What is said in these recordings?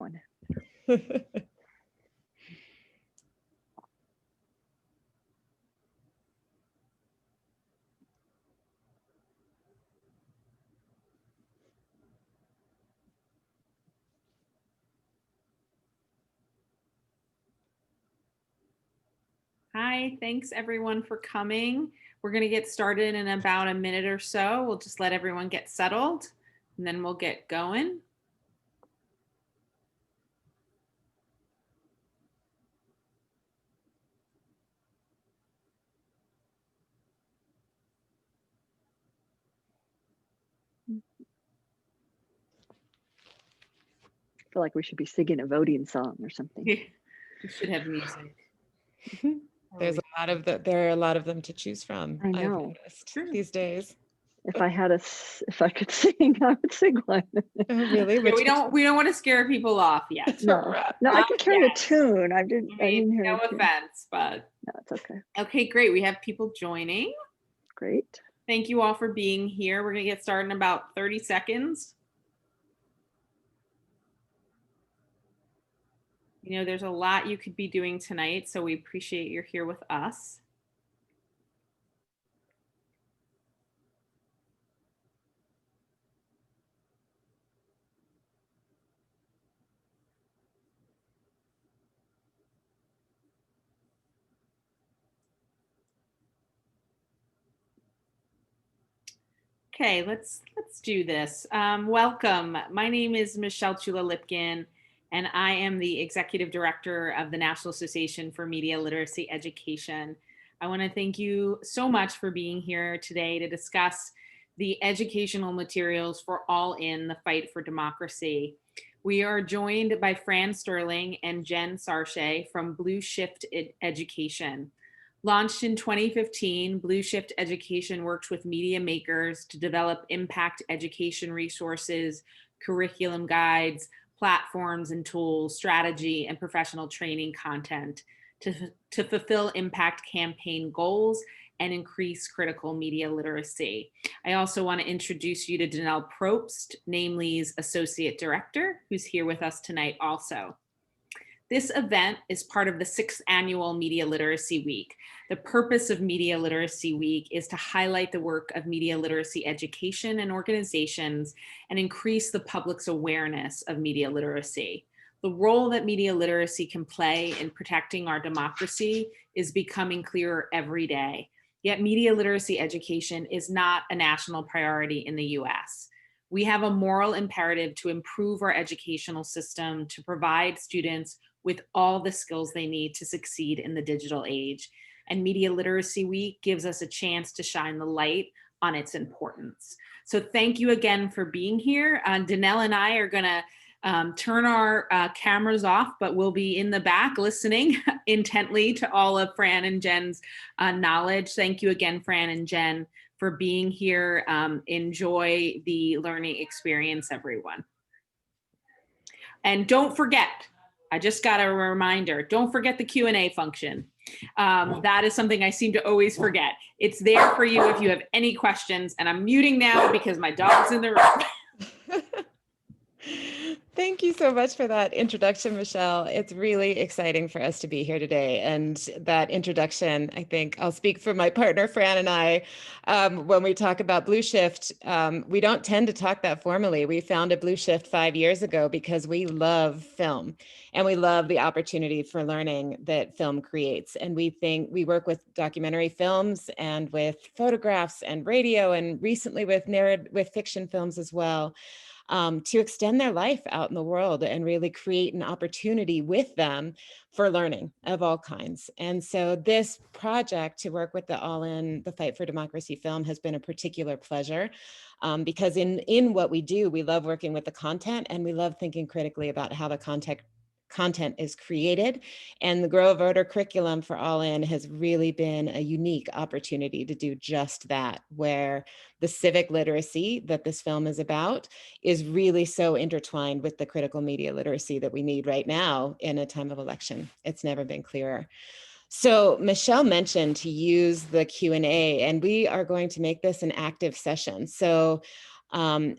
one. Hi, thanks everyone for coming. We're going to get started in about a minute or so. We'll just let everyone get settled and then we'll get going. I feel like we should be singing a voting song or something. We should have music. There are a lot of them to choose from. I know. I've noticed these days. If I could sing, I would sing one. Oh, really? Yeah, we don't want to scare people off yet. No, I can carry a tune. I didn't hear no offense, but no, it's okay. Okay, great. We have people joining. Great. Thank you all for being here. We're going to get started in about 30 seconds. You know, there's a lot you could be doing tonight, so we appreciate you're here with us. Okay, let's do this. Welcome. My name is Michelle Chula-Lipkin, and I am the Executive Director of the National Association for Media Literacy Education. I want to thank you so much for being here today to discuss the educational materials for All In, the Fight for Democracy. We are joined by Fran Sterling and Jen Sarche from Blue Shift Education. Launched in 2015, Blue Shift Education works with media makers to develop impact education resources, curriculum guides, platforms and tools, strategy, and professional training content to fulfill impact campaign goals and increase critical media literacy. I also want to introduce you to Danelle Probst, Namely's Associate Director, who's here with us tonight also. This event is part of the 6th annual Media Literacy Week. The purpose of Media Literacy Week is to highlight the work of media literacy education and organizations and increase the public's awareness of media literacy. The role that media literacy can play in protecting our democracy is becoming clearer every day. Yet media literacy education is not a national priority in the US. We have a moral imperative to improve our educational system to provide students with all the skills they need to succeed in the digital age. And Media Literacy Week gives us a chance to shine the light on its importance. So thank you again for being here. Danelle and I are gonna turn our cameras off, but we'll be in the back listening intently to all of Fran and Jen's knowledge. Thank you again, Fran and Jen, for being here. Enjoy the learning experience, everyone. And don't forget, I just got a reminder, don't forget the Q&A function. That is something I seem to always forget. It's there for you if you have any questions, and I'm muting now because my dog's in the room. Thank you so much for that introduction, Michelle. It's really exciting for us to be here today. And that introduction, I think I'll speak for my partner, Fran, and I. When we talk about Blue Shift, we don't tend to talk that formally. We founded Blue Shift 5 years ago because we love film and we love the opportunity for learning that film creates. And we think we work with documentary films and with photographs and radio, and recently with fiction films as well. To extend their life out in the world and really create an opportunity with them for learning of all kinds. And so this project to work with the All In, the Fight for Democracy film has been a particular pleasure because in what we do, we love working with the content and we love thinking critically about how the content is created. And the Grow a Voter curriculum for All In has really been a unique opportunity to do just that, where the civic literacy that this film is about is really so intertwined with the critical media literacy that we need right now in a time of election. It's never been clearer. So Michelle mentioned to use the Q&A, and we are going to make this an active session. So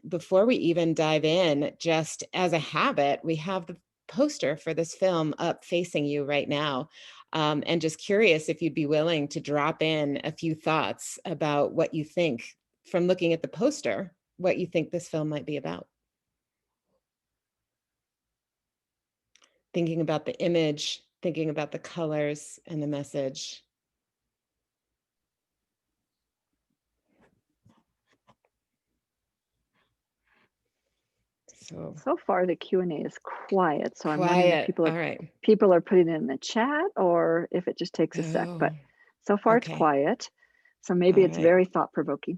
before we even dive in, just as a habit, we have poster for this film up facing you right now. And just curious if you'd be willing to drop in a few thoughts about what you think from looking at the poster, what you think this film might be about. Thinking about the image, thinking about the colors and the message. So far the Q&A is quiet, so I'm wondering if Quiet. people are putting it in the chat or if it just takes a sec, but so far it's okay. quiet. So maybe All it's right. very thought-provoking.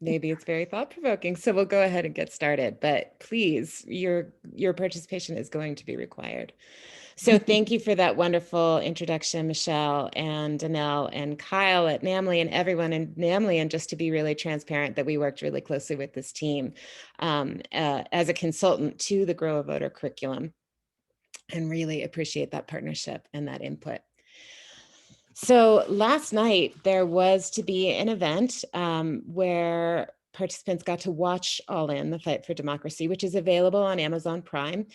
Maybe it's very thought-provoking. So we'll go ahead and get started, but please, your participation is going to be required. So thank you for that wonderful introduction, Michelle and Danelle and Kyle at NAMLI and everyone in NAMLI. And just to be really transparent, that we worked really closely with this team as a consultant to the Grow a Voter curriculum, and really appreciate that partnership and that input. So last night there was to be an event where participants got to watch All In, the Fight for Democracy, which is available on Amazon Prime.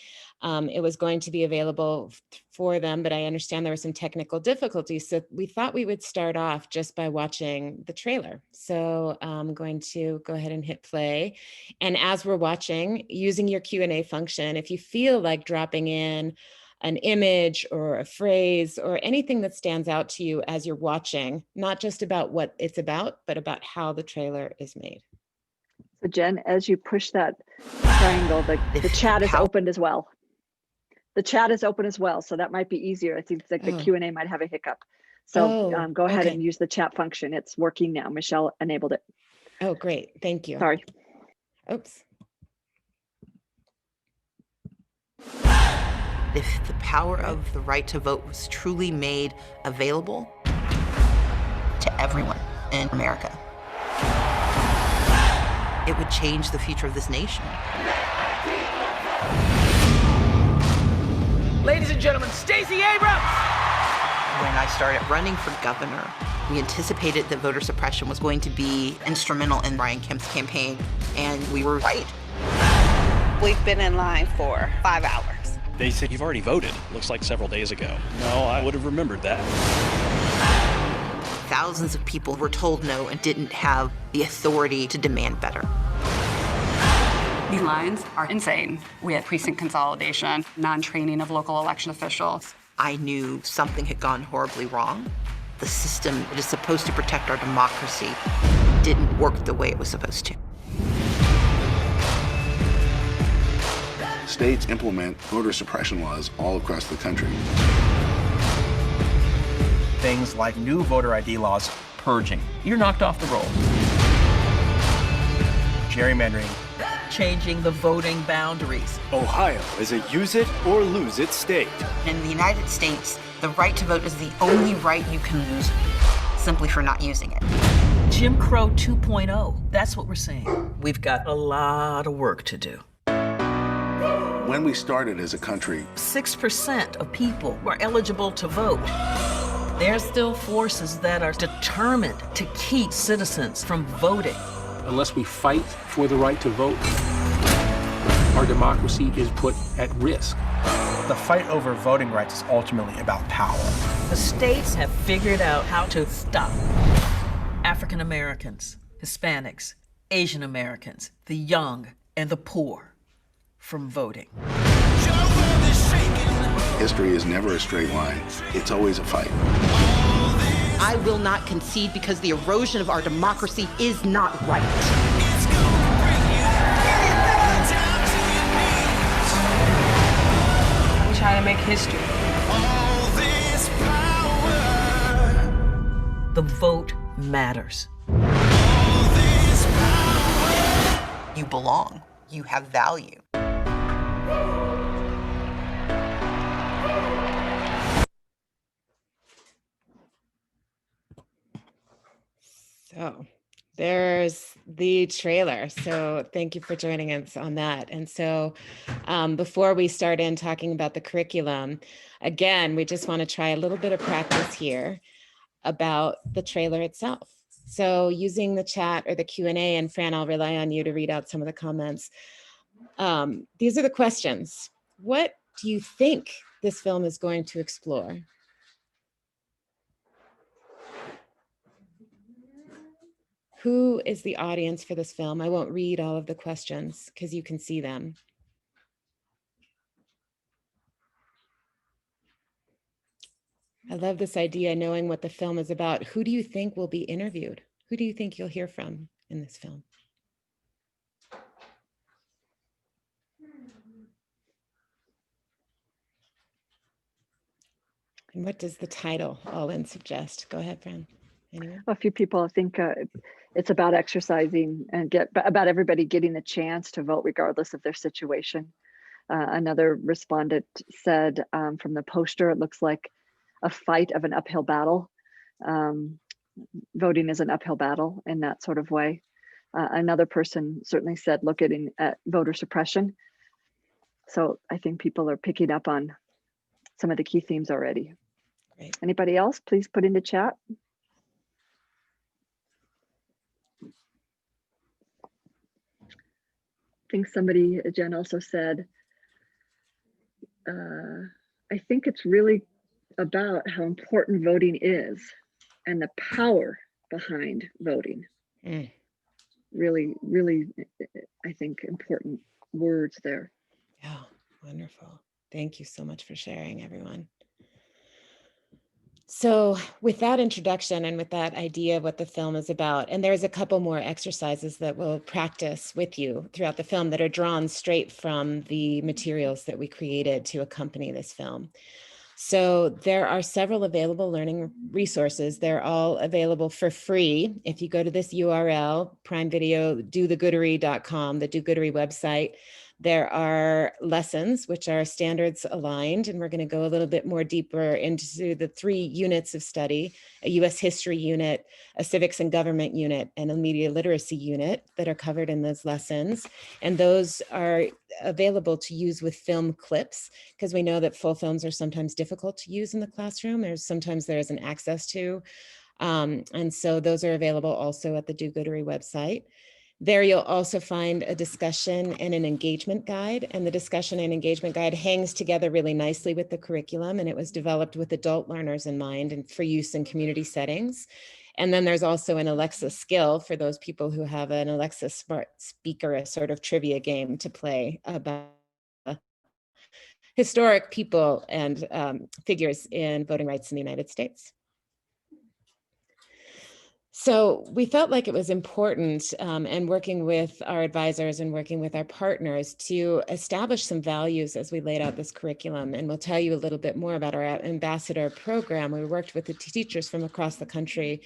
It was going to be available for them, but I understand there were some technical difficulties. So we thought we would start off just by watching the trailer. So I'm going to go ahead and hit play. And as we're watching, using your Q&A function, if you feel like dropping in an image or a phrase or anything that stands out to you as you're watching, not just about what it's about, but about how the trailer is made. So Jen, as you push that triangle, the chat is opened as well. The chat is open as well, so that might be easier. I think like the Q&A might have a hiccup. So go ahead and use the chat function. It's working now. Michelle enabled it. Oh, great. Thank you. Sorry. Oops. If the power of the right to vote was truly made available to everyone in America, it would change the future of this nation. Ladies and gentlemen, Stacey Abrams! When I started running for governor, we anticipated that voter suppression was going to be instrumental in Brian Kemp's campaign, and we were right. We've been in line for 5 hours. They said, you've already voted. Looks like several days ago. No, I would have remembered that. Thousands of people were told no and didn't have the authority to demand better. These lines are insane. We had precinct consolidation, non-training of local election officials. I knew something had gone horribly wrong. The system that is supposed to protect our democracy didn't work the way it was supposed to. States implement voter suppression laws all across the country. Things like new voter ID laws, purging. You're knocked off the roll. Gerrymandering. Changing the voting boundaries. Ohio is a use it or lose it state. In the United States, the right to vote is the only right you can lose simply for not using it. Jim Crow 2.0, that's what we're saying. We've got a lot of work to do. When we started as a country, 6% of people were eligible to vote. There are still forces that are determined to keep citizens from voting. Unless we fight for the right to vote, our democracy is put at risk. The fight over voting rights is ultimately about power. The states have figured out how to stop African Americans, Hispanics, Asian Americans, the young, and the poor from voting. history is never a straight line. It's always a fight. I will not concede because the erosion of our democracy is not right. We try to make history. The vote matters. You belong. You have value. So there's the trailer. So thank you for joining us on that. And so before we start in talking about the curriculum, again, we just want to try a little bit of practice here about the trailer itself. So using the chat or the Q&A, and Fran, I'll rely on you to read out some of the comments. These are the questions. What do you think this film is going to explore? Who is the audience for this film? I won't read all of the questions because you can see them. I love this idea, knowing what the film is about. Who do you think will be interviewed? Who do you think you'll hear from in this film? And what does the title all in suggest? Go ahead, Fran. Anyone? A few people think it's about exercising and about everybody getting the chance to vote regardless of their situation. Another respondent said from the poster, it looks like a fight of an uphill battle. Voting is an uphill battle in that sort of way. Another person certainly said looking at voter suppression. So I think people are picking up on some of the key themes already. Great. Anybody else, please put in the chat. I think somebody, Jen, also said, I think it's really about how important voting is and the power behind voting. Really, really, I think important words there. Yeah, wonderful. Thank you so much for sharing, everyone. So with that introduction and with that idea of what the film is about, and there's a couple more exercises that we'll practice with you throughout the film that are drawn straight from the materials that we created to accompany this film. So there are several available learning resources. They're all available for free. If you go to this URL, Prime Video, dothegoodery.com, the Do Goodery website, there are lessons, which are standards aligned, and we're going to go a little bit more deeper into the 3 units of study, a US history unit, a civics and government unit, and a media literacy unit that are covered in those lessons. And those are available to use with film clips, because we know that full films are sometimes difficult to use in the classroom. Sometimes there isn't access to. And so those are available also at the Do Goodery website. There you'll also find a discussion and an engagement guide, and the discussion and engagement guide hangs together really nicely with the curriculum, and it was developed with adult learners in mind and for use in community settings. And then there's also an Alexa skill for those people who have an Alexa smart speaker, a sort of trivia game to play about historic people and figures in voting rights in the United States. So we felt like it was important, and working with our advisors and working with our partners, to establish some values as we laid out this curriculum. And we'll tell you a little bit more about our ambassador program. We worked with the teachers from across the country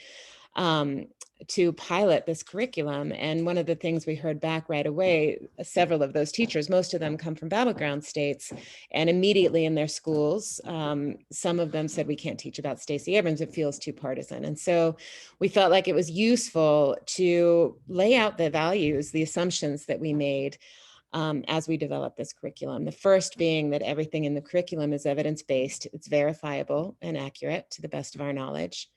to pilot this curriculum. And one of the things we heard back right away, several of those teachers, most of them come from battleground states, and immediately in their schools, some of them said, we can't teach about Stacey Abrams, it feels too partisan. And so we felt like it was useful to lay out the values, the assumptions that we made as we developed this curriculum. The first being that everything in the curriculum is evidence-based, it's verifiable and accurate to the best of our knowledge.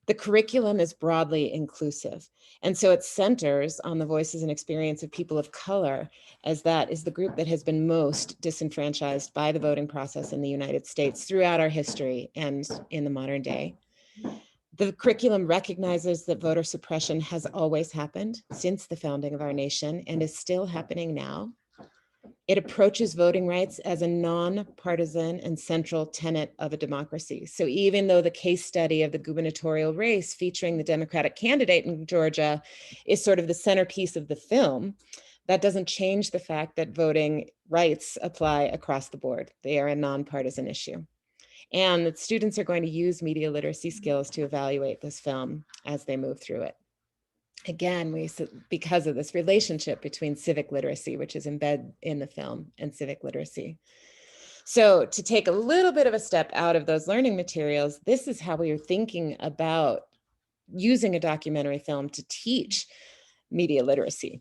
The curriculum is broadly inclusive, and so it centers on the voices and experience of people of color, as that is the group that has been most disenfranchised by the voting process in the United States throughout our history and in the modern day. The curriculum recognizes that voter suppression has always happened since the founding of our nation and is still happening now. It approaches voting rights as a non-partisan and central tenet of a democracy. So even though the case study of the gubernatorial race featuring the Democratic candidate in Georgia is sort of the centerpiece of the film, that doesn't change the fact that voting rights apply across the board. They are a non-partisan issue. And that students are going to use media literacy skills to evaluate this film as they move through it. Again, because of this relationship between civic literacy, which is embedded in the film, and civic literacy. So to take a little bit of a step out of those learning materials, this is how we are thinking about using a documentary film to teach media literacy.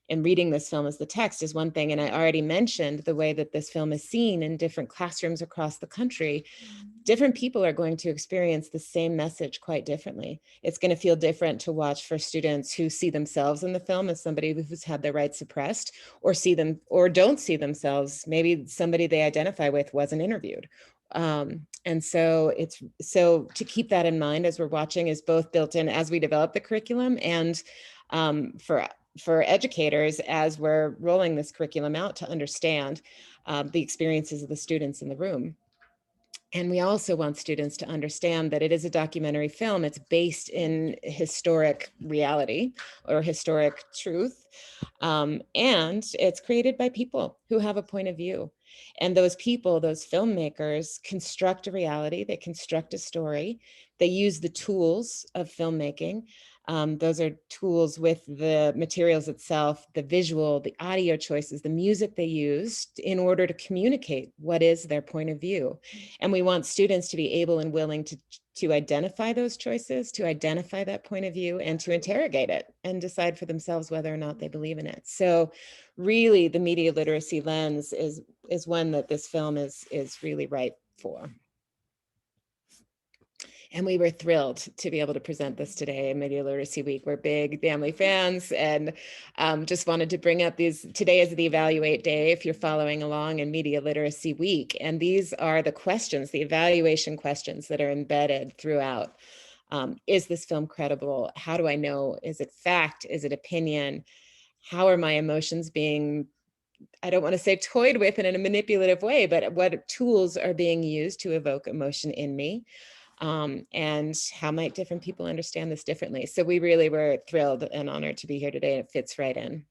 and reading this film as the text is one thing. And I already mentioned the way that this film is seen in different classrooms across the country. Different people are going to experience the same message quite differently. It's going to feel different to watch for students who see themselves in the film as somebody who's had their rights suppressed, or see them or don't see themselves. Maybe somebody they identify with wasn't interviewed. And so to keep that in mind as we're watching is both built in as we develop the curriculum, and for educators as we're rolling this curriculum out to understand the experiences of the students in the room. And we also want students to understand that it is a documentary film. It's based in historic reality or historic truth. And it's created by people who have a point of view. And those people, those filmmakers, construct a reality, they construct a story, they use the tools of filmmaking. Those are tools with the materials itself, the visual, the audio choices, the music they used in order to communicate what is their point of view. And we want students to be able and willing to identify those choices, to identify that point of view, and to interrogate it and decide for themselves whether or not they believe in it. So really the media literacy lens is one that this film is really right for. And we were thrilled to be able to present this today in Media Literacy Week. We're big family fans, and just wanted to bring up these. Today is the Evaluate Day, if you're following along, in Media Literacy Week. And these are the questions, the evaluation questions that are embedded throughout. Is this film credible? How do I know? Is it fact? Is it opinion? How are my emotions being, I don't want to say toyed with in a manipulative way, but what tools are being used to evoke emotion in me? And how might different people understand this differently? So we really were thrilled and honored to be here today. It fits right in.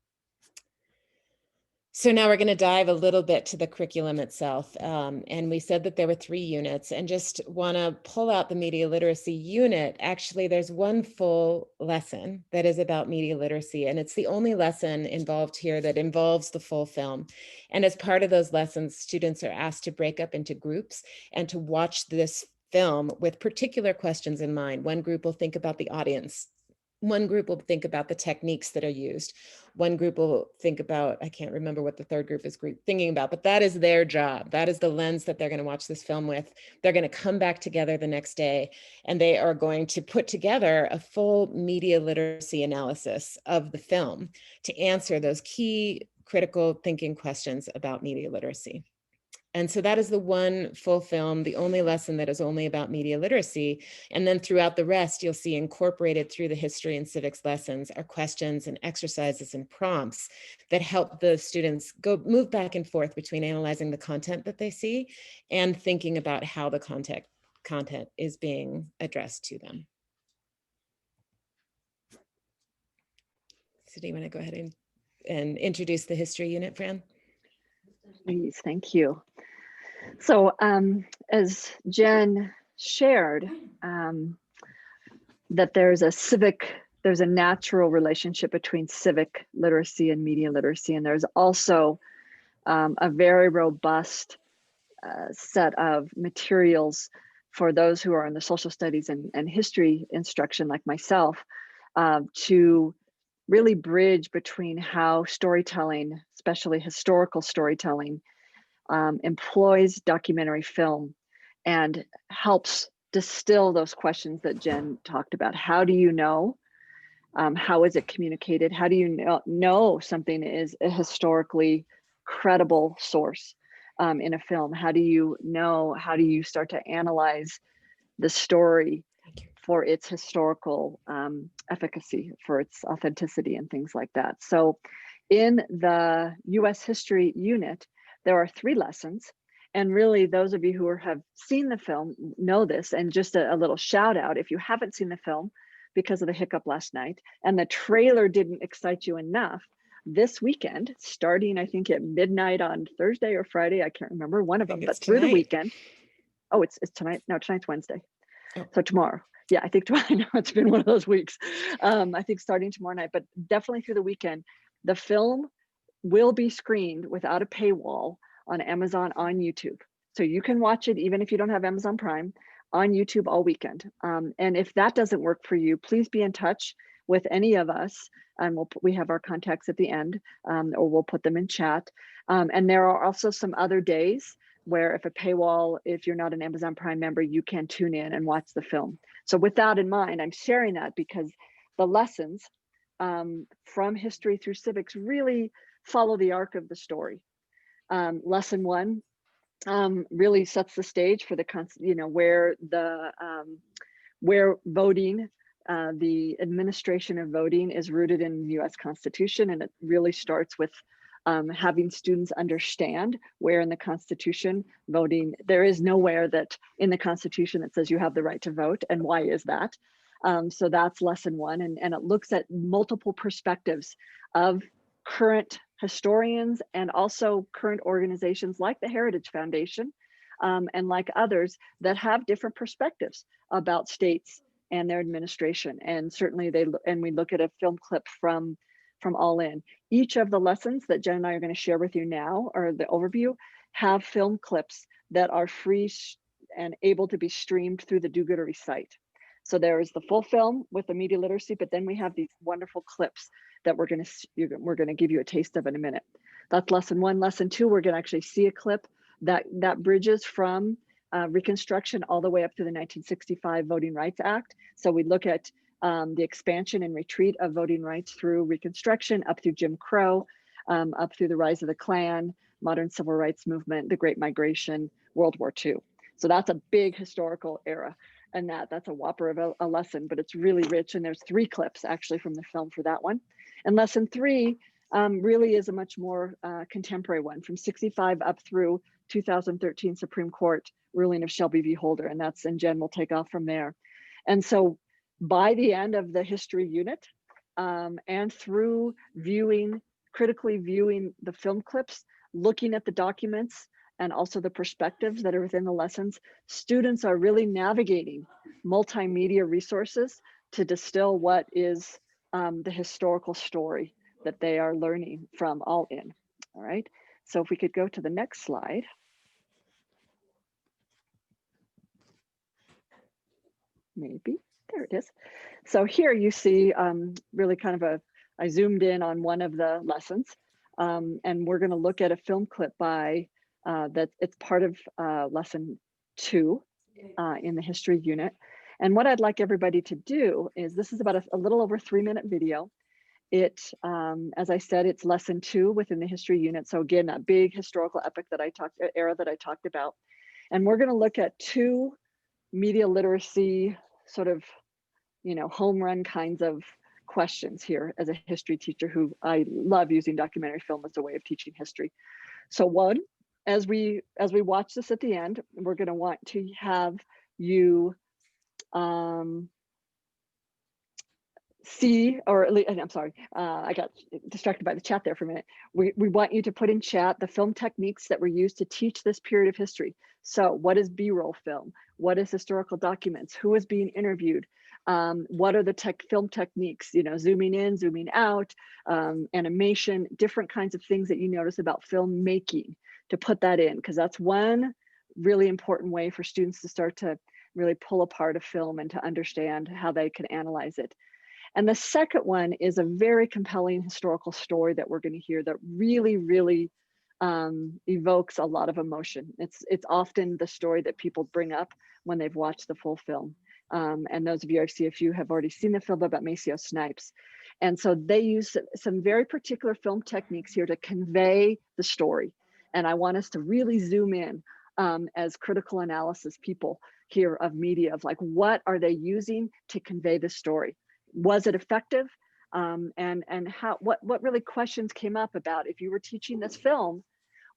So now we're going to dive a little bit to the curriculum itself. And we said that there were 3 units, and just want to pull out the media literacy unit. Actually, there's one full lesson that is about media literacy, and it's the only lesson involved here that involves the full film. And as part of those lessons, students are asked to break up into groups and to watch this film with particular questions in mind. One group will think about the audience. One group will think about the techniques that are used. One group will think about, I can't remember what the third group is thinking about, but that is their job. That is the lens that they're going to watch this film with. They're going to come back together the next day, and they are going to put together a full media literacy analysis of the film to answer those key critical thinking questions about media literacy. And so that is the one full film, the only lesson that is only about media literacy. And then throughout the rest, you'll see incorporated through the history and civics lessons are questions and exercises and prompts that help the students move back and forth between analyzing the content that they see and thinking about how the content is being addressed to them. So do you want to go ahead and introduce the history unit, Fran? Please, thank you. So as Jen shared, that there's a natural relationship between civic literacy and media literacy. And there's also a very robust set of materials for those who are in the social studies and history instruction, like myself, to really bridge between how storytelling, especially historical storytelling, employs documentary film and helps distill those questions that Jen talked about. How do you know? How is it communicated? How do you know something is a historically credible source in a film? How do you know? How do you start to analyze the story for its historical efficacy, for its authenticity and things like that? So in the US history unit, there are 3 lessons. And really, those of you who have seen the film know this. And just a little shout out, if you haven't seen the film because of the hiccup last night and the trailer didn't excite you enough, this weekend, starting I think at midnight on Thursday or Friday, I can't remember, one of them, but through the weekend. Oh, it's tonight. No, tonight's Wednesday. Oh. So tomorrow. Yeah, I think tomorrow. I know it's been one of those weeks. I think starting tomorrow night, but definitely through the weekend, the film will be screened without a paywall on Amazon, on YouTube. So you can watch it even if you don't have Amazon Prime, on YouTube all weekend. And if that doesn't work for you, please be in touch with any of us, and we have our contacts at the end, or we'll put them in chat. And there are also some other days where if you're not an Amazon Prime member, you can tune in and watch the film. So with that in mind, I'm sharing that because the lessons from history through civics really follow the arc of the story. Lesson 1 really sets the stage for where voting, the administration of voting is rooted in the US Constitution, and it really starts with having students understand where in the Constitution voting, there is nowhere that in the Constitution that says you have the right to vote, and why is that? So that's lesson 1, and it looks at multiple perspectives of current historians and also current organizations like the Heritage Foundation and like others that have different perspectives about states and their administration. And certainly we look at a film clip from All In. Each of the lessons that Jen and I are going to share with you now, or the overview, have film clips that are free and able to be streamed through the Do-Goodery site. So there is the full film with the media literacy, but then we have these wonderful clips that we're going to give you a taste of in a minute. That's lesson 1. Lesson 2, we're going to actually see a clip that bridges from Reconstruction all the way up to the 1965 Voting Rights Act. So we look at the expansion and retreat of voting rights through Reconstruction, up through Jim Crow, up through the rise of the Klan, modern civil rights movement, the Great Migration, World War II. So that's a big historical era. And that's a whopper of a lesson, but it's really rich. And there's 3 clips actually from the film for that one. And lesson 3 really is a much more contemporary one, from 65 up through 2013 Supreme Court ruling of Shelby v. Holder. And Jen will take off from there. And so by the end of the history unit, and through critically viewing the film clips, looking at the documents, and also the perspectives that are within the lessons, students are really navigating multimedia resources to distill what is the historical story that they are learning from All In. All right, so if we could go to the next slide. Maybe, there it is. So here you see really kind of I zoomed in on one of the lessons, and we're gonna look at a film clip that it's part of lesson 2 in the history unit. And what I'd like everybody to do is, this is about a little over 3-minute video. As I said, it's lesson 2 within the history unit. So again, that big historical epic era that I talked about. And we're gonna look at 2 media literacy sort of, home run kinds of questions here as a history teacher who I love using documentary film as a way of teaching history. So one, as we watch this at the end, we're going to want to have you see, or at least, I'm sorry, I got distracted by the chat there for a minute. We want you to put in chat the film techniques that were used to teach this period of history. So what is B-roll film? What is historical documents? Who is being interviewed? What are the film techniques, zooming in, zooming out, animation, different kinds of things that you notice about filmmaking, to put that in, because that's one really important way for students to start to really pull apart a film and to understand how they can analyze it. And the second one is a very compelling historical story that we're going to hear that really, really evokes a lot of emotion. It's often the story that people bring up when they've watched the full film. And those of you, I see a few have already seen the film about Maceo Snipes. And so they use some very particular film techniques here to convey the story. And I want us to really zoom in as critical analysis people here of media, of like, what are they using to convey the story? Was it effective? And what really questions came up about, if you were teaching this film,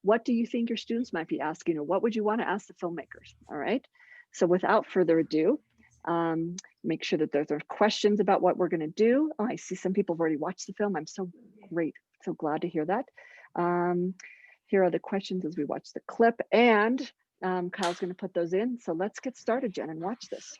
what do you think your students might be asking, or what would you want to ask the filmmakers? All right. So without further ado, make sure that there are questions about what we're going to do. Oh, I see some people have already watched the film. I'm so glad to hear that. Here are the questions as we watch the clip, and Kyle's going to put those in. So let's get started, Jen, and watch this.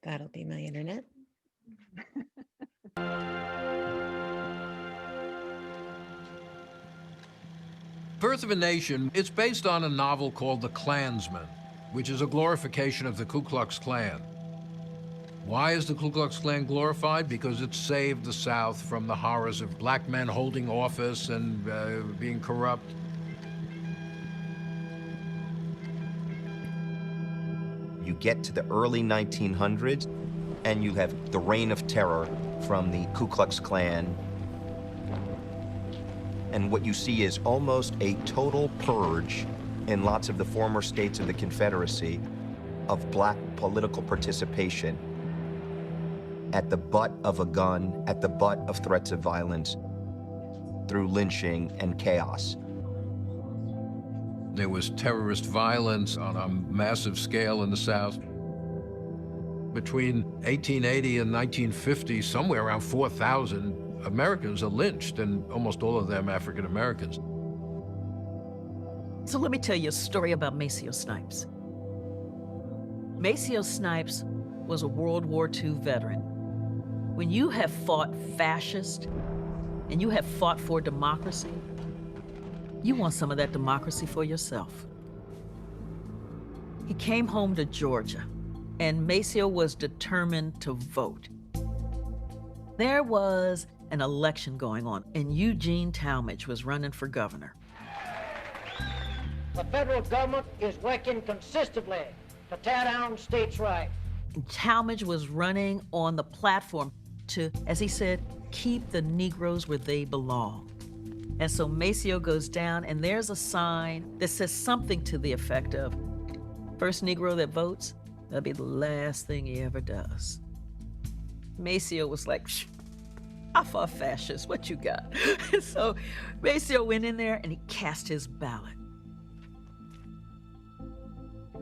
That'll be my internet. Birth of a Nation, it's based on a novel called The Klansman, which is a glorification of the Ku Klux Klan. Why is the Ku Klux Klan glorified? Because it saved the South from the horrors of black men holding office and being corrupt. You get to the early 1900s, and you have the reign of terror from the Ku Klux Klan. And what you see is almost a total purge in lots of the former states of the Confederacy of black political participation at the butt of a gun, at the butt of threats of violence, through lynching and chaos. There was terrorist violence on a massive scale in the South. Between 1880 and 1950, somewhere around 4,000 Americans are lynched, and almost all of them African Americans. So let me tell you a story about Maceo Snipes. Maceo Snipes was a World War II veteran. When you have fought fascist and you have fought for democracy, you want some of that democracy for yourself. He came home to Georgia, and Maceo was determined to vote. There was an election going on, and Eugene Talmadge was running for governor. The federal government is working consistently to tear down states' rights. And Talmadge was running on the platform to, as he said, keep the Negroes where they belong. And so Maceo goes down, and there's a sign that says something to the effect of, first Negro that votes, that'll be the last thing he ever does. Maceo was like, shh, I fought fascists, what you got? So Maceo went in there and he cast his ballot.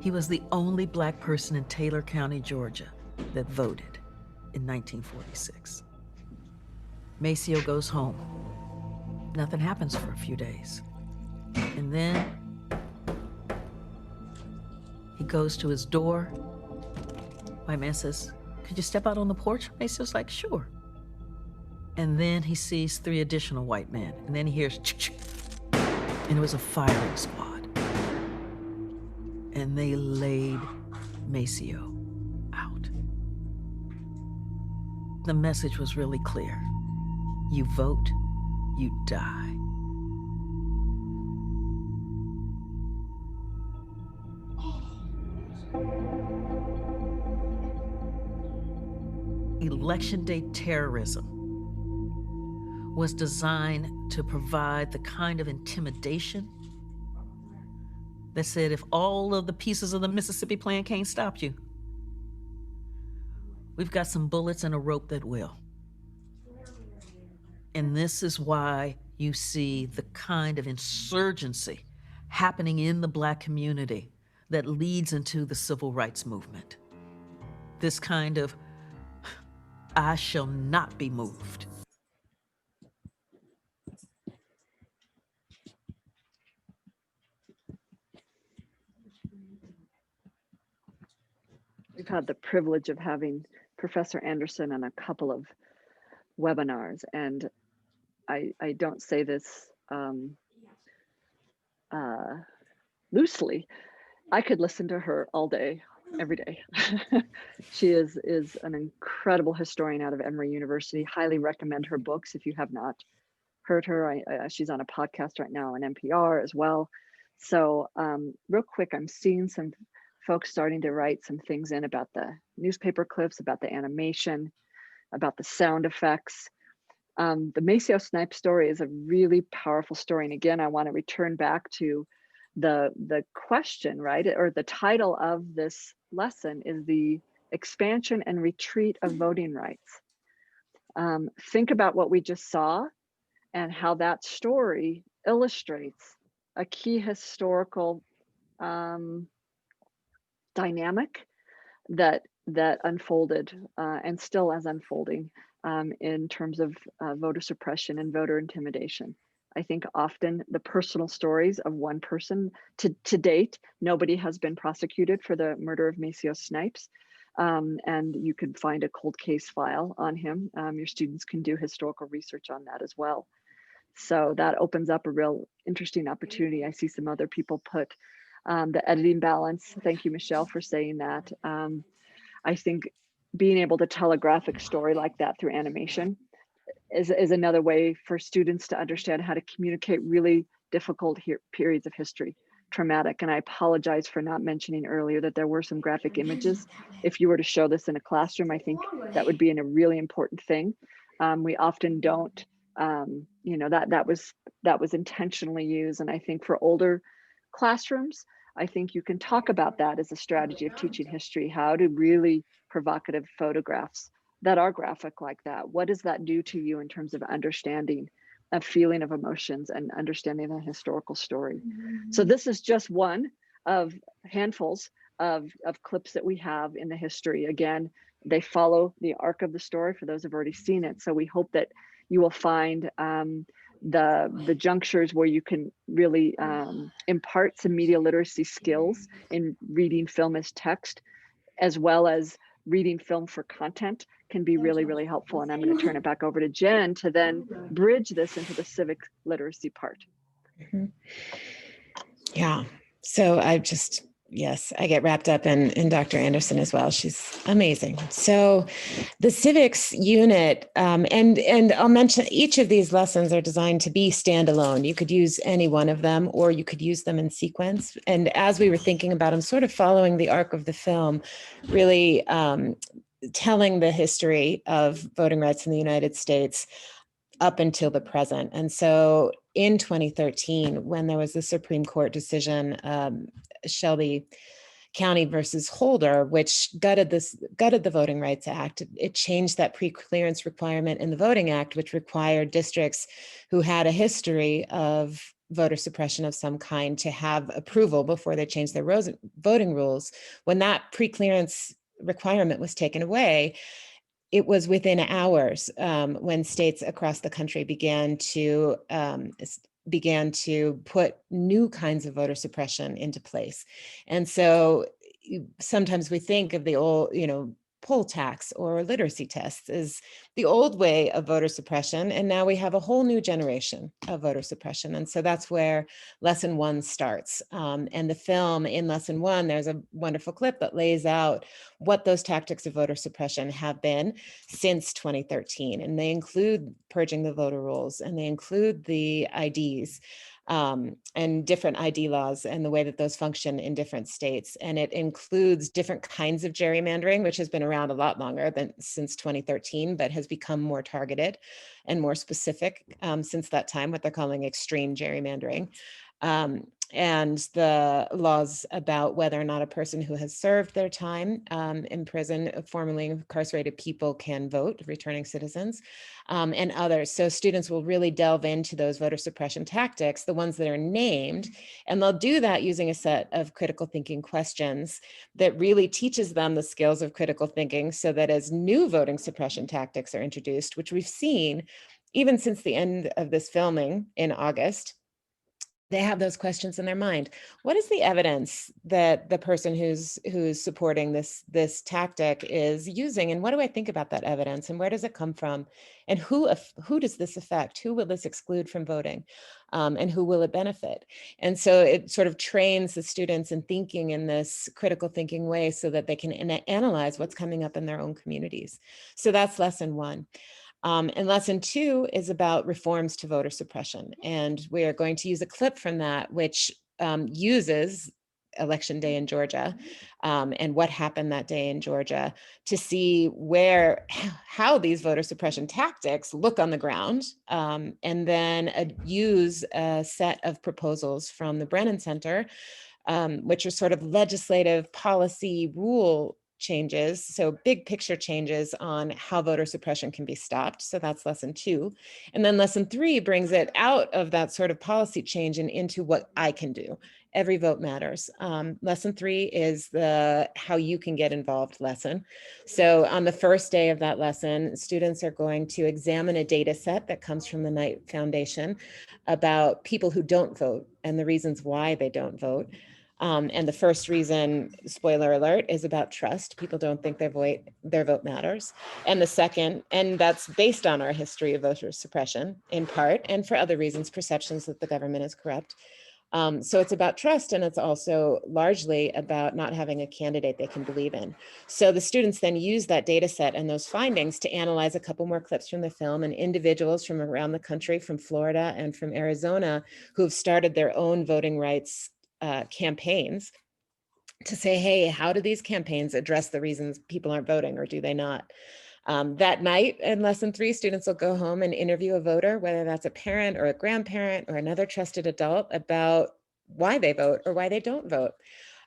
He was the only black person in Taylor County, Georgia, that voted in 1946. Maceo goes home. Nothing happens for a few days. And then he goes to his door. White man says, could you step out on the porch? Maceo's like, sure. And then he sees 3 additional white men. And then he hears, ch-ch-ch, and it was a firing squad. And they laid Maceo out. The message was really clear. You vote, you die. Election day terrorism was designed to provide the kind of intimidation that said if all of the pieces of the Mississippi Plan can't stop you, we've got some bullets and a rope that will. And this is why you see the kind of insurgency happening in the black community that leads into the civil rights movement. This kind of, I shall not be moved. We've had the privilege of having Professor Anderson on a couple of webinars, and I don't say this loosely. I could listen to her all day, every day. She is an incredible historian out of Emory University. Highly recommend her books if you have not heard her. She's on a podcast right now on NPR as well. So real quick, I'm seeing some folks starting to write some things in about the newspaper clips, about the animation, about the sound effects. The Maceo Snipes story is a really powerful story. And again, I want to return back to the question, right? Or the title of this lesson is the expansion and retreat of voting rights. Think about what we just saw and how that story illustrates a key historical dynamic that unfolded and still is unfolding in terms of voter suppression and voter intimidation. I think often the personal stories of one person, to date, nobody has been prosecuted for the murder of Maceo Snipes, and you can find a cold case file on him. Your students can do historical research on that as well. So that opens up a real interesting opportunity. I see some other people put the editing balance. Thank you, Michelle, for saying that. I think being able to tell a graphic story like that through animation is another way for students to understand how to communicate really difficult periods of history, traumatic. And I apologize for not mentioning earlier that there were some graphic images. If you were to show this in a classroom, I think that would be a really important thing. We often don't, that was intentionally used. And I think for older classrooms, I think you can talk about that as a strategy of teaching history, how to really provocative photographs that are graphic like that. What does that do to you in terms of understanding a feeling of emotions and understanding a historical story? So this is just one of handfuls of clips that we have in the history. Again, they follow the arc of the story for those who've already seen it. So we hope that you will find the junctures where you can really impart some media literacy skills in reading film as text, as well as reading film for content can be really, really helpful. And I'm going to turn it back over to Jen to then bridge this into the civic literacy part. Yeah. So yes, I get wrapped up in Dr. Anderson as well. She's amazing. So the civics unit, and I'll mention each of these lessons are designed to be standalone. You could use any one of them, or you could use them in sequence. And as we were thinking about them, sort of following the arc of the film, really telling the history of voting rights in the United States up until the present. And so in 2013, when there was the Supreme Court decision, Shelby County versus Holder, which gutted the Voting Rights Act. It changed that pre-clearance requirement in the Voting Act, which required districts who had a history of voter suppression of some kind to have approval before they changed their voting rules. When that pre-clearance requirement was taken away, it was within hours when states across the country began to put new kinds of voter suppression into place. And so sometimes we think of the old, poll tax or literacy tests as the old way of voter suppression. And now we have a whole new generation of voter suppression. And so that's where lesson 1 starts. And the film in lesson 1, there's a wonderful clip that lays out what those tactics of voter suppression have been since 2013. And they include purging the voter rolls, and they include the IDs, and different ID laws and the way that those function in different states. And it includes different kinds of gerrymandering, which has been around a lot longer than since 2013, but has become more targeted and more specific since that time, what they're calling extreme gerrymandering. And the laws about whether or not a person who has served their time in prison, formerly incarcerated people, can vote, returning citizens, and others. So students will really delve into those voter suppression tactics, the ones that are named, and they'll do that using a set of critical thinking questions that really teaches them the skills of critical thinking, so that as new voting suppression tactics are introduced, which we've seen even since the end of this filming in August, they have those questions in their mind. What is the evidence that the person who's supporting this tactic is using, and what do I think about that evidence, and where does it come from, and who does this affect? Who will this exclude from voting, and who will it benefit? And so it sort of trains the students in thinking in this critical thinking way, so that they can analyze what's coming up in their own communities. So that's lesson 1. And lesson 2 is about reforms to voter suppression. And we are going to use a clip from that, which uses Election Day in Georgia and what happened that day in Georgia, to see how these voter suppression tactics look on the ground, and then use a set of proposals from the Brennan Center, which are sort of legislative policy rule changes, so big picture changes on how voter suppression can be stopped. So that's lesson 2. And then lesson 3 brings it out of that sort of policy change and into what I can do. Every vote matters. Lesson 3 is the how you can get involved lesson. So on the first day of that lesson, students are going to examine a data set that comes from the Knight Foundation about people who don't vote and the reasons why they don't vote. And the first reason, spoiler alert, is about trust. People don't think their vote matters. And the second, and that's based on our history of voter suppression in part, and for other reasons, perceptions that the government is corrupt. So it's about trust, and it's also largely about not having a candidate they can believe in. So the students then use that data set and those findings to analyze a couple more clips from the film, and individuals from around the country, from Florida and from Arizona, who've started their own voting rights campaigns to say, hey, how do these campaigns address the reasons people aren't voting, or do they not? That night in lesson 3, students will go home and interview a voter, whether that's a parent or a grandparent or another trusted adult, about why they vote or why they don't vote,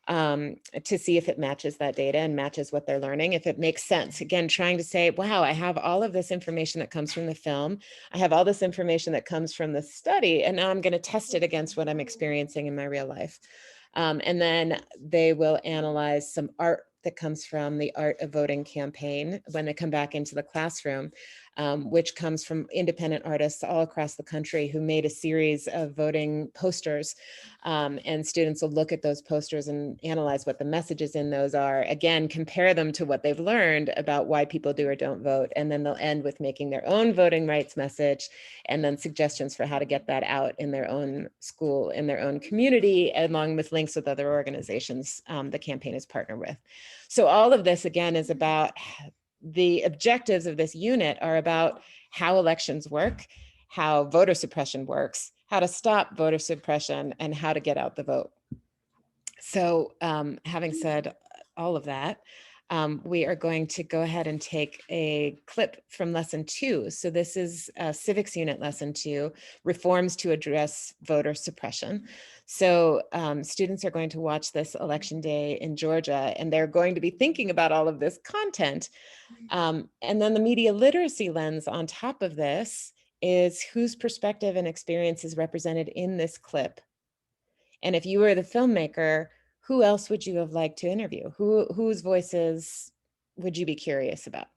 to see if it matches that data and matches what they're learning, if it makes sense. Again, trying to say, wow, I have all of this information that comes from the film. I have all this information that comes from the study, and now I'm going to test it against what I'm experiencing in my real life. And then they will analyze some art that comes from the Art of Voting campaign when they come back into the classroom, which comes from independent artists all across the country who made a series of voting posters. And students will look at those posters and analyze what the messages in those are. Again, compare them to what they've learned about why people do or don't vote. And then they'll end with making their own voting rights message, and then suggestions for how to get that out in their own school, in their own community, along with links with other organizations the campaign is partnered with. So all of this, again, is about the objectives of this unit are about how elections work, how voter suppression works, how to stop voter suppression, and how to get out the vote. So having said all of that, we are going to go ahead and take a clip from lesson 2. So this is civics unit lesson 2, reforms to address voter suppression. So students are going to watch this election day in Georgia, and they're going to be thinking about all of this content. And then the media literacy lens on top of this is whose perspective and experience is represented in this clip. And if you were the filmmaker, who else would you have liked to interview? Whose voices would you be curious about?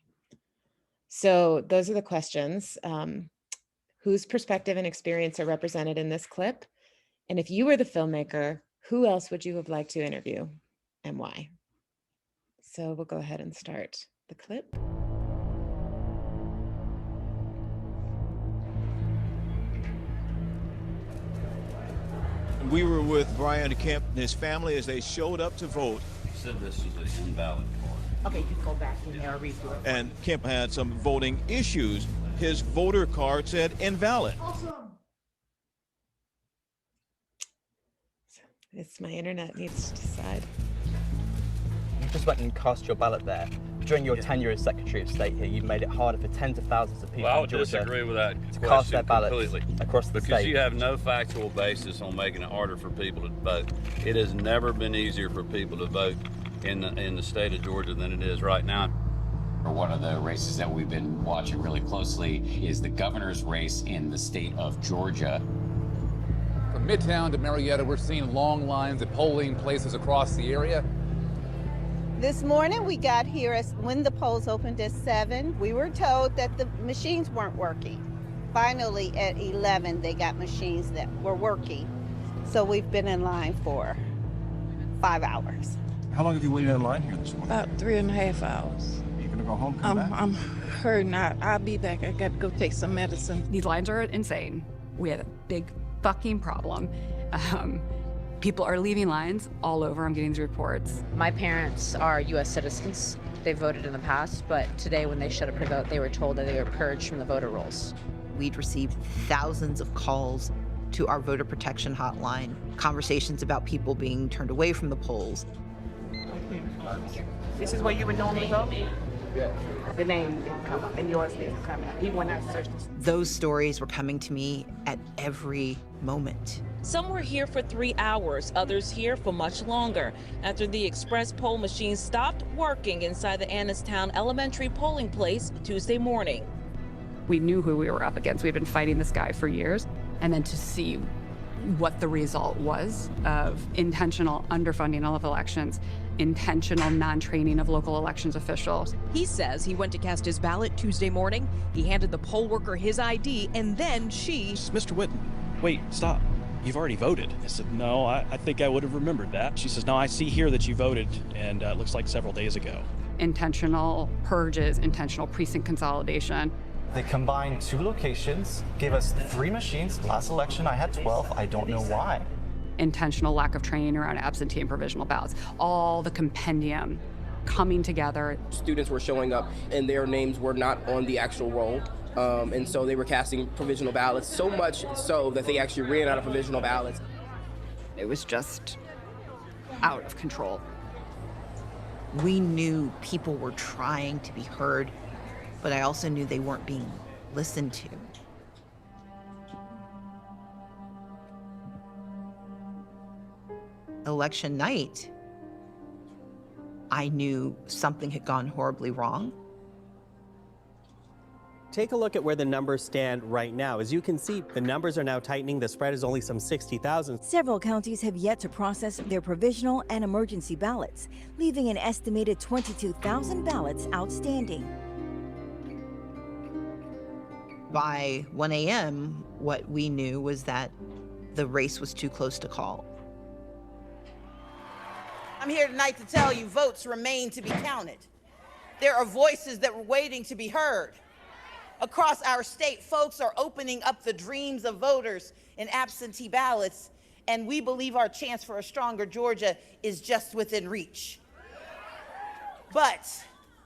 So those are the questions. Whose perspective and experience are represented in this clip? And if you were the filmmaker, who else would you have liked to interview and why? So we'll go ahead and start the clip. We were with Brian Kemp and his family as they showed up to vote. He said this is an invalid card. Okay, you can go back in there and read through it. And Kemp had some voting issues. His voter card said invalid. Awesome. It's my internet needs to decide. You just went and cast your ballot there. During your tenure as Secretary of State here, you've made it harder for tens of thousands of people Well, I in would Georgia disagree with that to question cast their ballots completely. across the because state. you have no factual basis on making it harder for people to vote. It has never been easier for people to vote in the state of Georgia than it is right now. One of the races that we've been watching really closely is the governor's race in the state of Georgia. From Midtown to Marietta, we're seeing long lines at polling places across the area. This morning we got here when the polls opened at 7. We were told that the machines weren't working. Finally at 11 they got machines that were working. So we've been in line for 5 hours. How long have you waited in line here this morning? About 3.5 hours. Are you gonna go home, come back? I'm hurting. I'll be back. I got to go take some medicine. These lines are insane. We have a big fucking problem. People are leaving lines all over. I'm getting these reports. My parents are U.S. citizens. They voted in the past, but today when they showed up to vote, they were told that they were purged from the voter rolls. We'd received thousands of calls to our voter protection hotline, conversations about people being turned away from the polls. This is where you would normally go? Yeah. The name didn't come up, and yours didn't come up. Even when I searched. Those stories were coming to me at every moment. Some were here for 3 hours, others here for much longer, after the express poll machine stopped working inside the Annistown Elementary polling place Tuesday morning. We knew who we were up against. We'd been fighting this guy for years. And then to see what the result was of intentional underfunding of elections, intentional non-training of local elections officials. He says he went to cast his ballot Tuesday morning. He handed the poll worker his ID, and then she... Mr. Whitten, wait, stop. you've already voted. I said, no, I think I would have remembered that. She says, no, I see here that you voted, and it looks like several days ago. Intentional purges, intentional precinct consolidation. They combined 2 locations, gave us 3 machines. Last election, I had 12. I don't know why. Intentional lack of training around absentee and provisional ballots. All the compendium coming together. Students were showing up and their names were not on the actual roll. And so they were casting provisional ballots, so much so that they actually ran out of provisional ballots. It was just out of control. We knew people were trying to be heard, but I also knew they weren't being listened to. Election night, I knew something had gone horribly wrong. Take a look at where the numbers stand right now. As you can see, the numbers are now tightening. The spread is only some 60,000. Several counties have yet to process their provisional and emergency ballots, leaving an estimated 22,000 ballots outstanding. By 1 a.m., what we knew was that the race was too close to call. I'm here tonight to tell you votes remain to be counted. There are voices that were waiting to be heard. Across our state, folks are opening up the dreams of voters in absentee ballots, and we believe our chance for a stronger Georgia is just within reach. But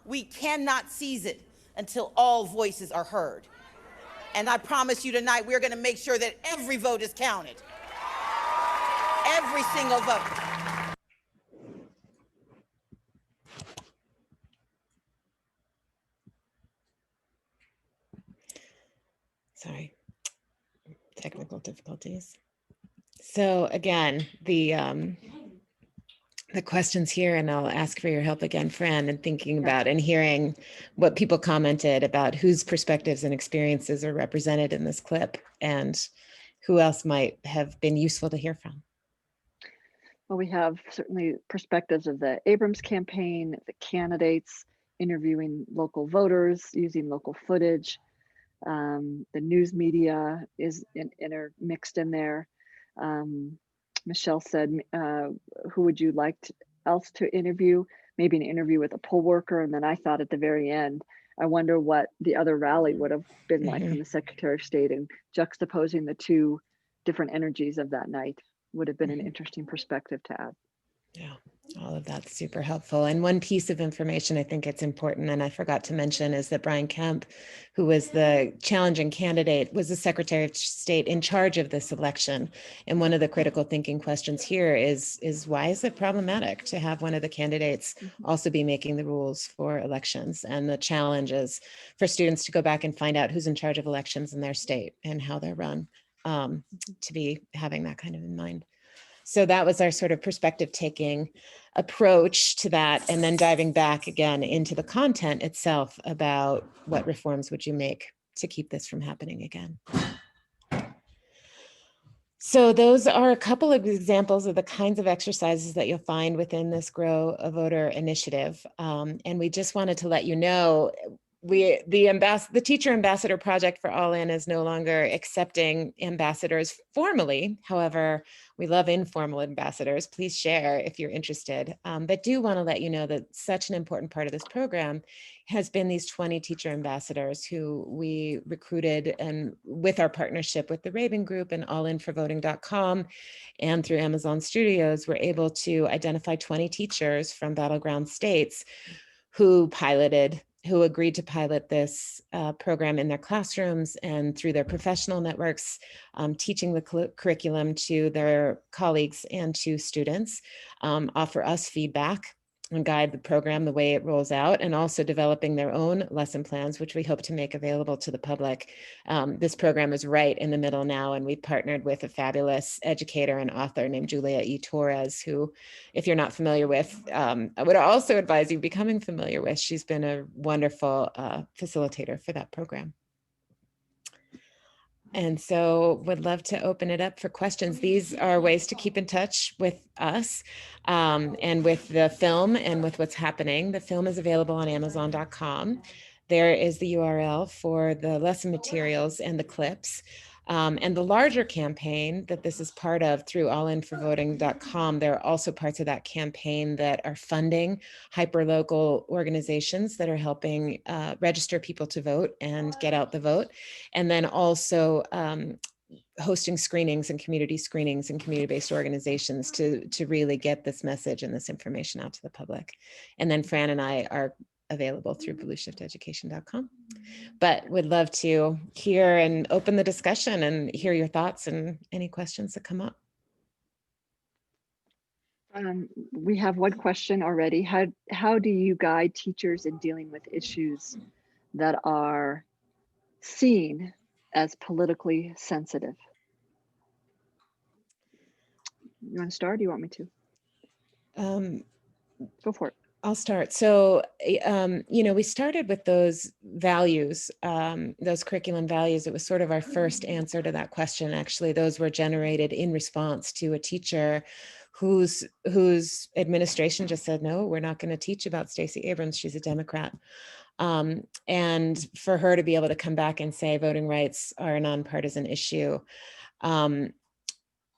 we cannot seize it until all voices are heard. And I promise you tonight, we're going to make sure that every vote is counted. Every single vote. Sorry, technical difficulties. So again, the questions here, and I'll ask for your help again, Fran, in thinking about and hearing what people commented about whose perspectives and experiences are represented in this clip and who else might have been useful to hear from. Well, we have certainly perspectives of the Abrams campaign, the candidates interviewing local voters, using local footage. The news media is intermixed in there. Michelle said, who would you like else to interview? Maybe an interview with a poll worker. And then I thought at the very end, I wonder what the other rally would have been like from the Secretary of State, and juxtaposing the two different energies of that night would have been an interesting perspective to add. Yeah, all of that's super helpful. And one piece of information I think it's important, and I forgot to mention, is that Brian Kemp, who was the challenging candidate, was the Secretary of State in charge of this election. And one of the critical thinking questions here is why is it problematic to have one of the candidates also be making the rules for elections? And the challenge is for students to go back and find out who's in charge of elections in their state and how they're run, to be having that kind of in mind. So that was our sort of perspective taking approach to that, and then diving back again into the content itself about what reforms would you make to keep this from happening again. So those are a couple of examples of the kinds of exercises that you'll find within this Grow a Voter initiative. And we just wanted to let you know, the Teacher Ambassador Project for All In is no longer accepting ambassadors formally. However, we love informal ambassadors. Please share if you're interested. But do want to let you know that such an important part of this program has been these 20 teacher ambassadors who we recruited, and with our partnership with the Raven Group and allinforvoting.com and through Amazon Studios, we're able to identify 20 teachers from battleground states who agreed to pilot this program in their classrooms and through their professional networks, teaching the curriculum to their colleagues and to students, offer us feedback and guide the program the way it rolls out, and also developing their own lesson plans, which we hope to make available to the public. This program is right in the middle now, and we partnered with a fabulous educator and author named Julia E. Torres, who, if you're not familiar with, I would also advise you becoming familiar with. She's been a wonderful facilitator for that program. And so would love to open it up for questions. These are ways to keep in touch with us and with the film and with what's happening. The film is available on Amazon.com. There is the URL for the lesson materials and the clips. And the larger campaign that this is part of through allinforvoting.com, there are also parts of that campaign that are funding hyperlocal organizations that are helping register people to vote and get out the vote. And then also hosting screenings and community-based organizations to really get this message and this information out to the public. And then Fran and I are available through blueshifteducation.com. But would love to hear and open the discussion and hear your thoughts and any questions that come up. We have one question already. How do you guide teachers in dealing with issues that are seen as politically sensitive? You want to start? Or do you want me to? Go for it. I'll start. So, we started with those values, those curriculum values. It was sort of our first answer to that question. Actually, those were generated in response to a teacher whose administration just said, no, we're not going to teach about Stacey Abrams. She's a Democrat. And for her to be able to come back and say voting rights are a nonpartisan issue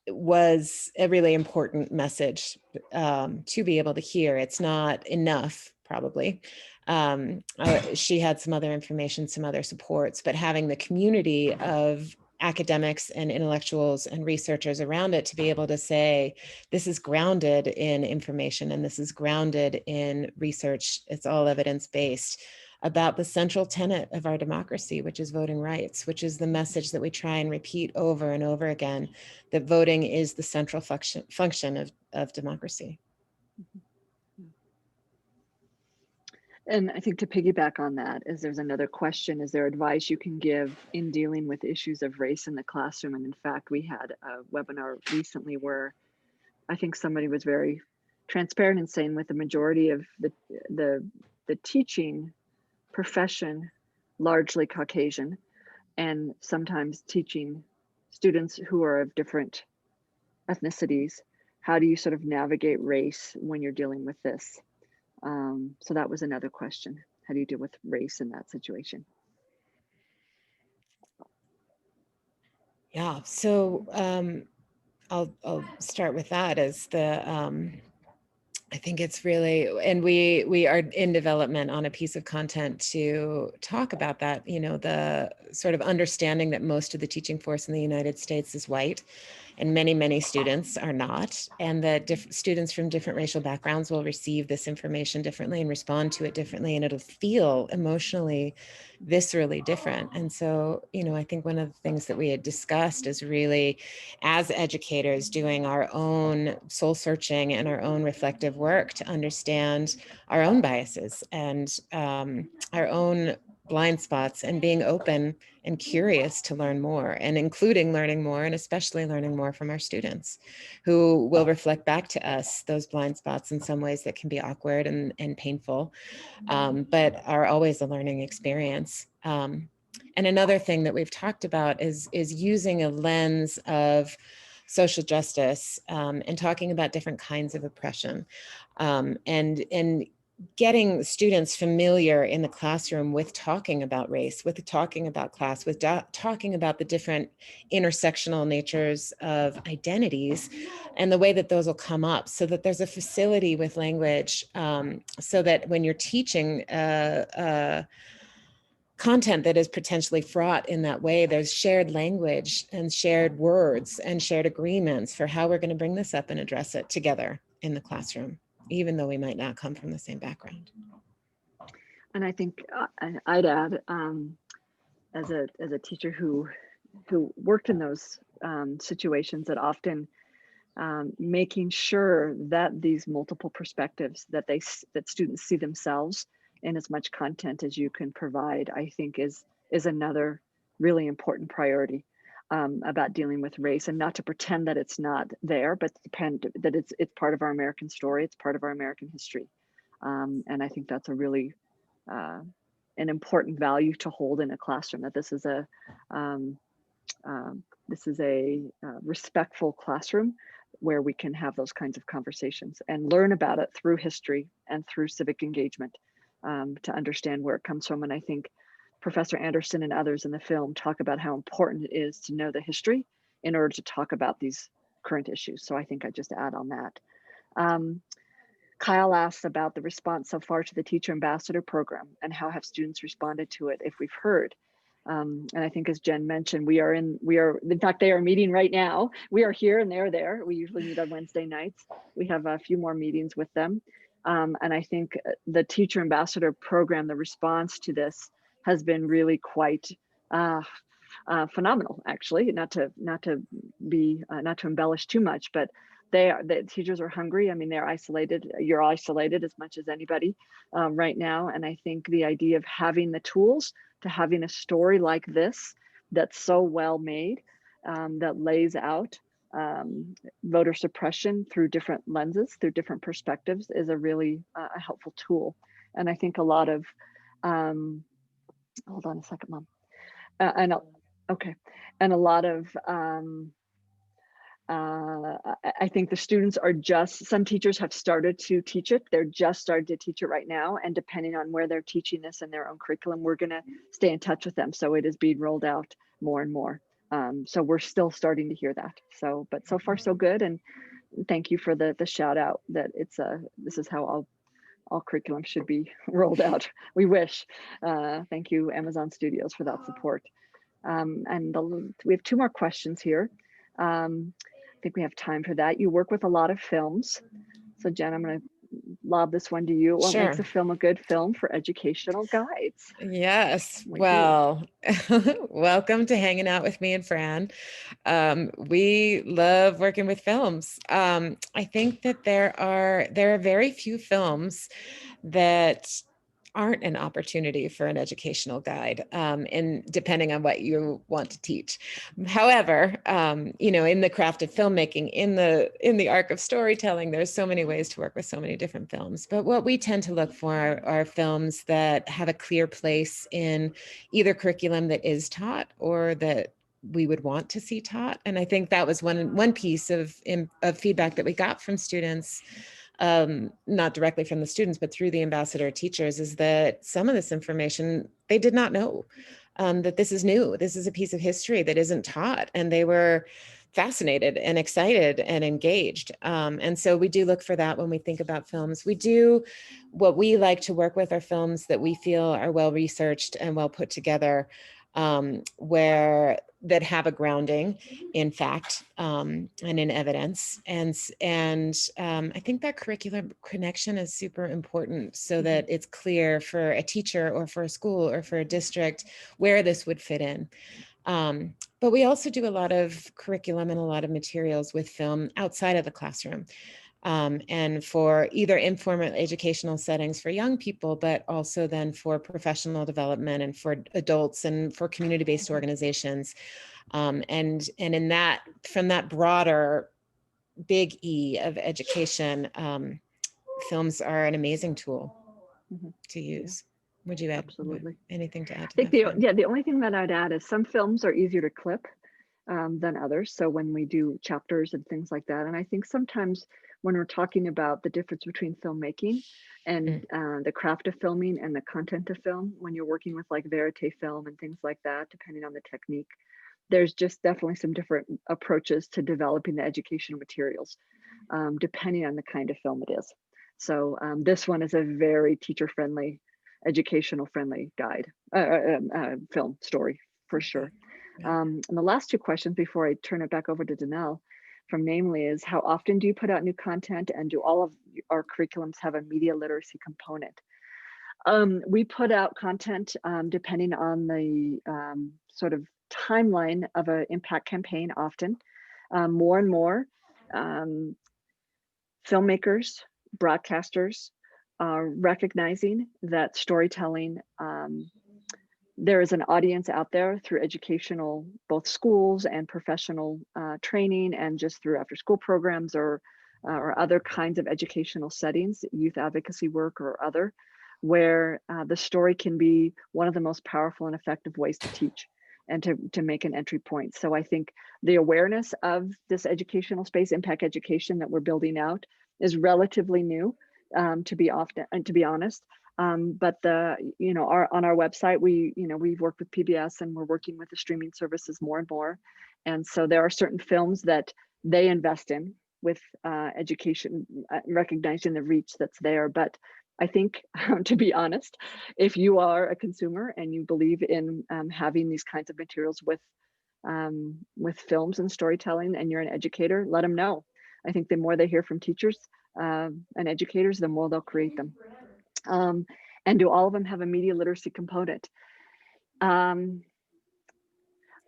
was a really important message to be able to hear. It's not enough, probably. She had some other information, some other supports, but having the community of academics and intellectuals and researchers around it to be able to say, this is grounded in information and this is grounded in research. It's all evidence-based about the central tenet of our democracy, which is voting rights, which is the message that we try and repeat over and over again, that voting is the central function of democracy. And I think to piggyback on that, is there's another question, is there advice you can give in dealing with issues of race in the classroom? And in fact, we had a webinar recently where I think somebody was very transparent in saying with the majority of the teaching profession largely Caucasian, and sometimes teaching students who are of different ethnicities, how do you sort of navigate race when you're dealing with this? So that was another question. How do you deal with race in that situation? Yeah, so I'll start with that as the I think it's really, and we are in development on a piece of content to talk about that, the sort of understanding that most of the teaching force in the United States is white and many students are not, and that students from different racial backgrounds will receive this information differently and respond to it differently, and it'll feel emotionally, viscerally different. And so, I think one of the things that we had discussed is really, as educators, doing our own soul searching and our own reflective work to understand our own biases and our own blind spots, and being open and curious to learn more, and including learning more, and especially learning more from our students, who will reflect back to us those blind spots in some ways that can be awkward and painful, but are always a learning experience. And another thing that we've talked about is using a lens of social justice and talking about different kinds of oppression, and getting students familiar in the classroom with talking about race, with talking about class, with talking about the different intersectional natures of identities and the way that those will come up, so that there's a facility with language, so that when you're teaching content that is potentially fraught in that way, there's shared language and shared words and shared agreements for how we're going to bring this up and address it together in the classroom, even though we might not come from the same background. And I think I'd add, as a teacher who worked in those situations, that often making sure that these multiple perspectives, that students see themselves in as much content as you can provide, I think is another really important priority about dealing with race, and not to pretend that it's not there, but that it's part of our American story, it's part of our American history. And I think that's a really an important value to hold in a classroom, that this is a respectful classroom where we can have those kinds of conversations and learn about it through history and through civic engagement, to understand where it comes from. And I think Professor Anderson and others in the film talk about how important it is to know the history in order to talk about these current issues. So I think I'd just add on that. Kyle asks about the response so far to the Teacher Ambassador Program and how have students responded to it, if we've heard. And I think, as Jen mentioned, in fact, they are meeting right now. We are here and they're there. We usually meet on Wednesday nights. We have a few more meetings with them. And I think the Teacher Ambassador Program, the response to this has been really quite phenomenal, actually. Not to embellish too much, but the teachers are hungry. I mean, they're isolated. You're isolated as much as anybody right now. And I think the idea of having the tools to having a story like this that's so well made, that lays out voter suppression through different lenses, through different perspectives, is a really helpful tool. And I think a lot of, hold on a second, Mom. And a lot of, I think the students are some teachers have started to teach it. They're just starting to teach it right now. And depending on where they're teaching this in their own curriculum, we're gonna stay in touch with them. So it is being rolled out more and more. So we're still starting to hear that. But so far so good. And thank you for the shout out that this is how all curriculum should be rolled out. We wish. Thank you, Amazon Studios, for that support. We have 2 more questions here. I think we have time for that. You work with a lot of films. So Jen, I'm going to lob this one to you. What makes a film a good film for educational guides? Yes. Well, welcome to hanging out with me and Fran. We love working with films. I think that there are very few films that aren't an opportunity for an educational guide, and depending on what you want to teach. However, in the craft of filmmaking, in the arc of storytelling, there's so many ways to work with so many different films. But what we tend to look for are films that have a clear place in either curriculum that is taught or that we would want to see taught. And I think that was one piece of feedback that we got from students, not directly from the students, but through the ambassador teachers, is that some of this information they did not know, that this is new. This is a piece of history that isn't taught. And they were fascinated and excited and engaged. And so we do look for that when we think about films. What we like to work with are films that we feel are well researched and well put together, that have a grounding in fact, and in evidence. And I think that curricular connection is super important, so that it's clear for a teacher or for a school or for a district where this would fit in. But we also do a lot of curriculum and a lot of materials with film outside of the classroom. And for either informal educational settings for young people, but also then for professional development and for adults and for community-based organizations. And in that, from that broader big E of education, films are an amazing tool to use. Yeah. Would you add anything to add to that? The only thing that I'd add is some films are easier to clip than others. So when we do chapters and things like that, and I think sometimes when we're talking about the difference between filmmaking and the craft of filming and the content of film, when you're working with like verite film and things like that, depending on the technique, there's just definitely some different approaches to developing the educational materials, depending on the kind of film it is. So this one is a very teacher-friendly, educational-friendly guide, film story for sure. And the last 2 questions before I turn it back over to Danelle from Namely is, how often do you put out new content, and do all of our curriculums have a media literacy component? We put out content depending on the sort of timeline of an impact campaign often. More and more filmmakers, broadcasters are recognizing that storytelling, there is an audience out there through educational, both schools and professional training, and just through after school programs or other kinds of educational settings, youth advocacy work or other, where the story can be one of the most powerful and effective ways to teach and to make an entry point. So I think the awareness of this educational space, impact education, that we're building out is relatively new, to be honest. But on our website, we've worked with PBS and we're working with the streaming services more and more. And so there are certain films that they invest in with education, recognizing the reach that's there. But I think, to be honest, if you are a consumer and you believe in having these kinds of materials with films and storytelling, and you're an educator, let them know. I think the more they hear from teachers and educators, the more they'll create them. And do all of them have a media literacy component? I'd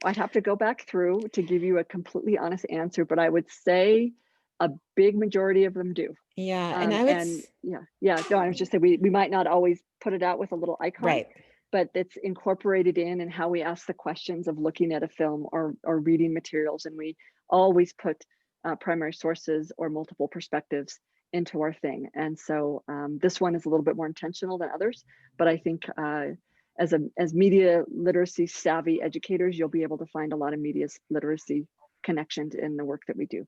have to go back through to give you a completely honest answer, but I would say a big majority of them do. Yeah, No, I was just saying we might not always put it out with a little icon, right, but it's incorporated in how we ask the questions of looking at a film or reading materials, and we always put primary sources or multiple perspectives into our thing. And so this one is a little bit more intentional than others, but I think as media literacy savvy educators, you'll be able to find a lot of media literacy connections in the work that we do.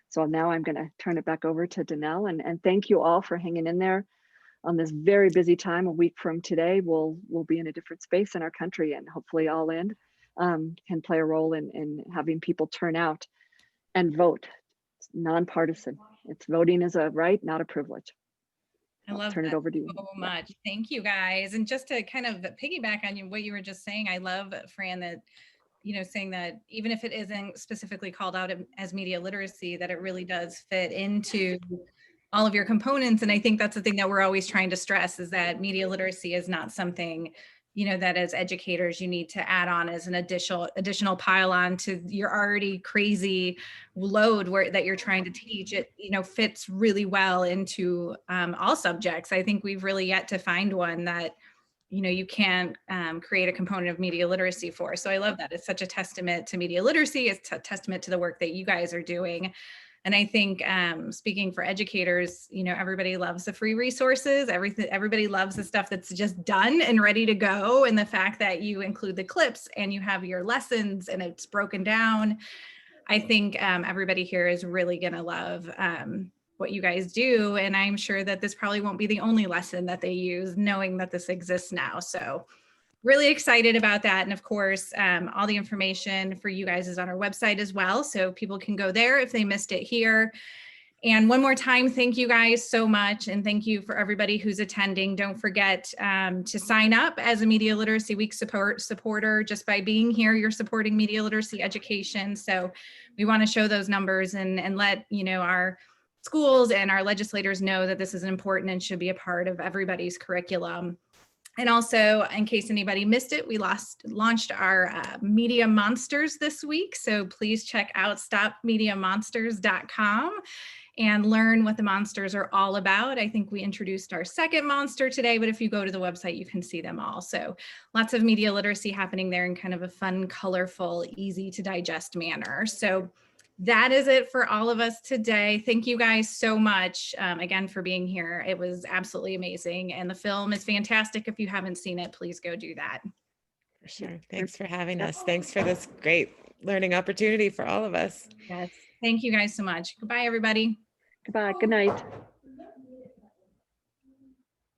So now I'm going to turn it back over to Danelle, and thank you all for hanging in there on this very busy time. A week from today, we'll be in a different space in our country, and hopefully All In can play a role in having people turn out and vote. It's nonpartisan. It's voting is a right, not a privilege. I love turn that it over to you so much. Thank you, guys. And just to kind of piggyback on what you were just saying, I love, Fran, that saying that even if it isn't specifically called out as media literacy, that it really does fit into all of your components. And I think that's the thing that we're always trying to stress, is that media literacy is not something, that as educators you need to add on as an additional pile on to your already crazy load that you're trying to teach. It, fits really well into all subjects. I think we've really yet to find one that you can't create a component of media literacy for. So I love that. It's such a testament to media literacy. It's a testament to the work that you guys are doing. And I think speaking for educators, everybody loves the free resources. Everybody loves the stuff that's just done and ready to go. And the fact that you include the clips and you have your lessons and it's broken down, I think everybody here is really going to love what you guys do. And I'm sure that this probably won't be the only lesson that they use, knowing that this exists now. So really excited about that. And of course, all the information for you guys is on our website as well. So people can go there if they missed it here. And one more time, thank you guys so much. And thank you for everybody who's attending. Don't forget to sign up as a Media Literacy Week supporter. Just by being here, you're supporting media literacy education. So we want to show those numbers and let our schools and our legislators know that this is important and should be a part of everybody's curriculum. And also, in case anybody missed it, we launched our Media Monsters this week. So please check out stopmediamonsters.com and learn what the monsters are all about. I think we introduced our second monster today, but if you go to the website, you can see them all. So lots of media literacy happening there in kind of a fun, colorful, easy to digest manner. So that is it for all of us today. Thank you guys so much again for being here. It was absolutely amazing. And the film is fantastic. If you haven't seen it, please go do that. For sure. Thanks for having us. Thanks for this great learning opportunity for all of us. Yes. Thank you guys so much. Goodbye, everybody. Goodbye. Good night.